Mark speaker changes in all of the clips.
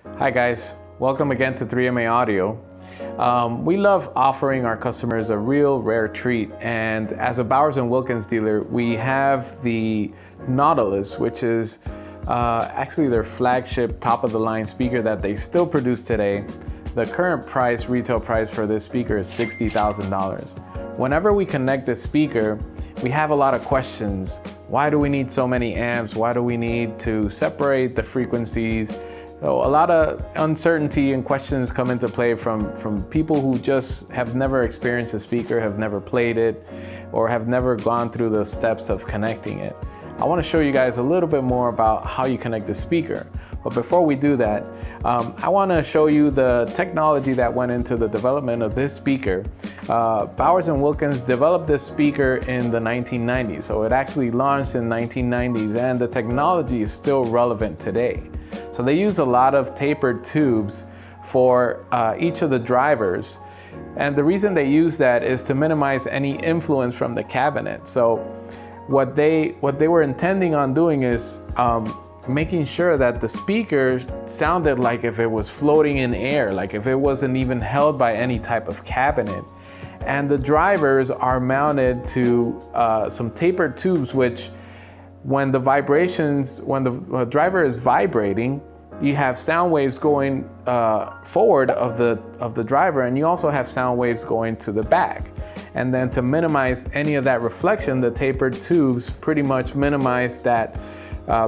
Speaker 1: Hi guys, welcome again to 3MA Audio. We love offering our customers a real rare treat, and as a Bowers & Wilkins dealer, we have the Nautilus, which is actually their flagship top-of-the-line speaker that they still produce today. The current price, retail price for this speaker is $60,000. Whenever we connect this speaker, we have a lot of questions. Why do we need so many amps? Why do we need to separate the frequencies? So a lot of uncertainty and questions come into play from people who just have never experienced a speaker, have never played it, or have never gone through the steps of connecting it. I want to show you guys a little bit more about how you connect the speaker. But before we do that, I want to show you the technology that went into the development of this speaker. Bowers & Wilkins developed this speaker in the 1990s, so it actually launched in 1990s, and the technology is still relevant today. So they use a lot of tapered tubes for each of the drivers. And the reason they use that is to minimize any influence from the cabinet. So what they were intending on doing is making sure that the speaker sounded like if it was floating in air, like if it wasn't even held by any type of cabinet. And the drivers are mounted to some tapered tubes, which when the driver is vibrating, you have sound waves going forward of the driver, and you also have sound waves going to the back. And then to minimize any of that reflection, the tapered tubes pretty much minimize that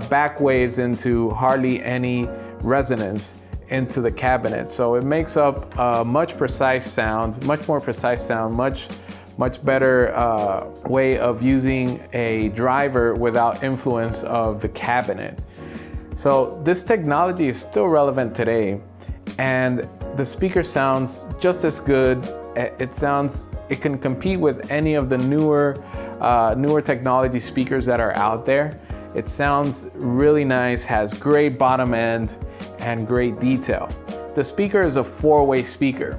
Speaker 1: back waves into hardly any resonance into the cabinet. So it makes up a much more precise sound, much better way of using a driver without influence of the cabinet. So this technology is still relevant today, and the speaker sounds just as good. It can compete with any of the newer technology speakers that are out there. It sounds really nice, has great bottom end and great detail. The speaker is a four-way speaker.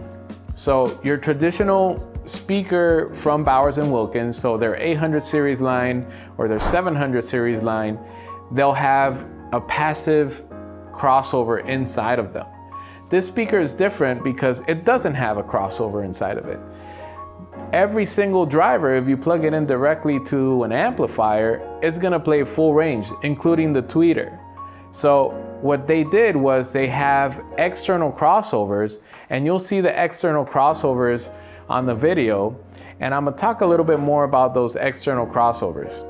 Speaker 1: So your traditional speaker from Bowers & Wilkins, so their 800 series line or their 700 series line, they'll have a passive crossover inside of them. This speaker is different because it doesn't have a crossover inside of it. Every single driver, if you plug it in directly to an amplifier, is gonna play full range, including the tweeter. So what they did was they have external crossovers, and you'll see the external crossovers on the video, and I'm gonna talk a little bit more about those external crossovers.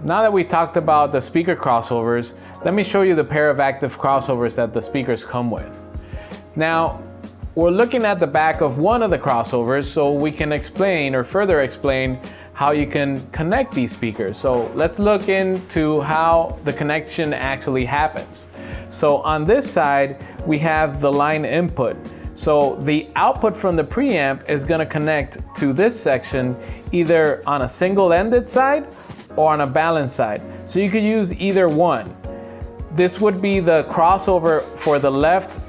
Speaker 1: Now that we talked about the speaker crossovers, let me show you the pair of active crossovers that the speakers come with. Now, we're looking at the back of one of the crossovers so we can explain or further explain how you can connect these speakers. So let's look into how the connection actually happens. So on this side, we have the line input. So the output from the preamp is gonna connect to this section either on a single-ended side or on a balanced side. So you could use either one. This would be the crossover for the left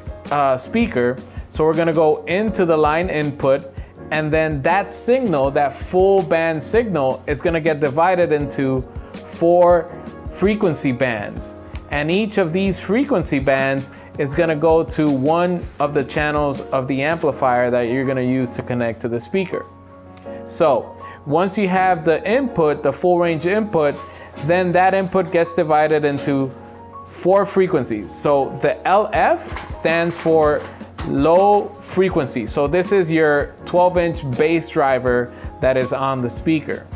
Speaker 1: speaker. So we're gonna go into the line input, and then that signal, that full band signal, is gonna get divided into 4 frequency bands. And each of these frequency bands is gonna go to one of the channels of the amplifier that you're gonna use to connect to the speaker. So once you have the input, the full range input, then that input gets divided into 4 frequencies. So the LF stands for low frequency. So this is your 12-inch bass driver that is on the speaker.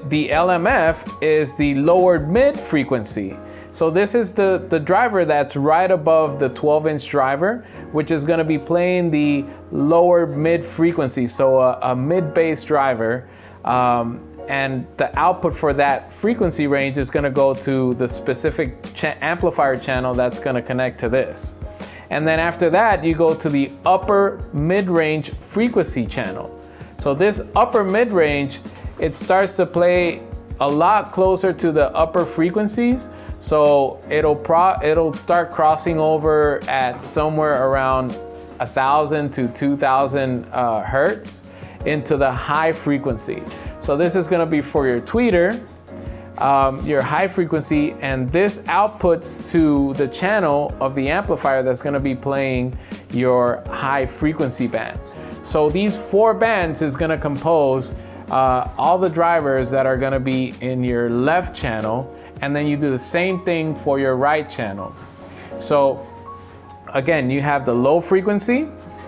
Speaker 1: The LMF is the lowered mid frequency. So this is the driver that's right above the 12-inch driver, which is gonna be playing the lower mid frequency, so a mid bass driver. And the output for that frequency range is gonna go to the specific amplifier channel that's gonna connect to this. And then after that, you go to the upper mid-range frequency channel. So this upper mid-range, it starts to play a lot closer to the upper frequencies. So it'll start crossing over at somewhere around 1,000 to 2,000 hertz into the high frequency. So this is gonna be for your tweeter. your high frequency, and this outputs to the channel of the amplifier that's going to be playing your high frequency band. So these 4 bands is going to compose all the drivers that are going to be in your left channel, and then you do the same thing for your right channel. So again, you have the low frequency,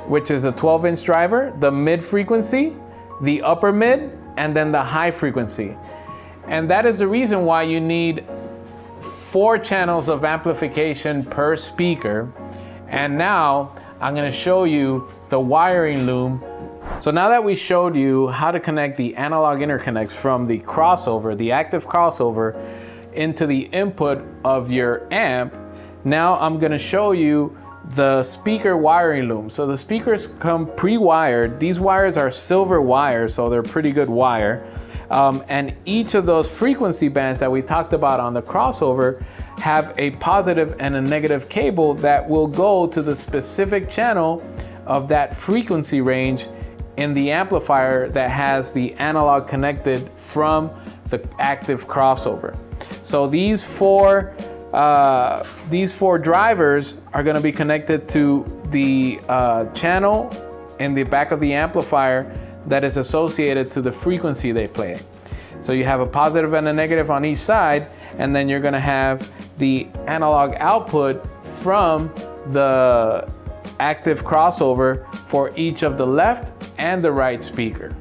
Speaker 1: which is a 12-inch driver, the mid frequency, the upper mid, and then the high frequency. And that is the reason why you need 4 channels of amplification per speaker. And now I'm going to show you the wiring loom. So now that we showed you how to connect the analog interconnects from the crossover, the active crossover, into the input of your amp, now I'm going to show you the speaker wiring loom. So the speakers come pre-wired. These wires are silver wires, so they're pretty good wire. And each of those frequency bands that we talked about on the crossover have a positive and a negative cable that will go to the specific channel of that frequency range in the amplifier that has the analog connected from the active crossover. So these four drivers are going to be connected to the channel in the back of the amplifier that is associated to the frequency they play. So you have a positive and a negative on each side, and then you're going to have the analog output from the active crossover for each of the left and the right speaker.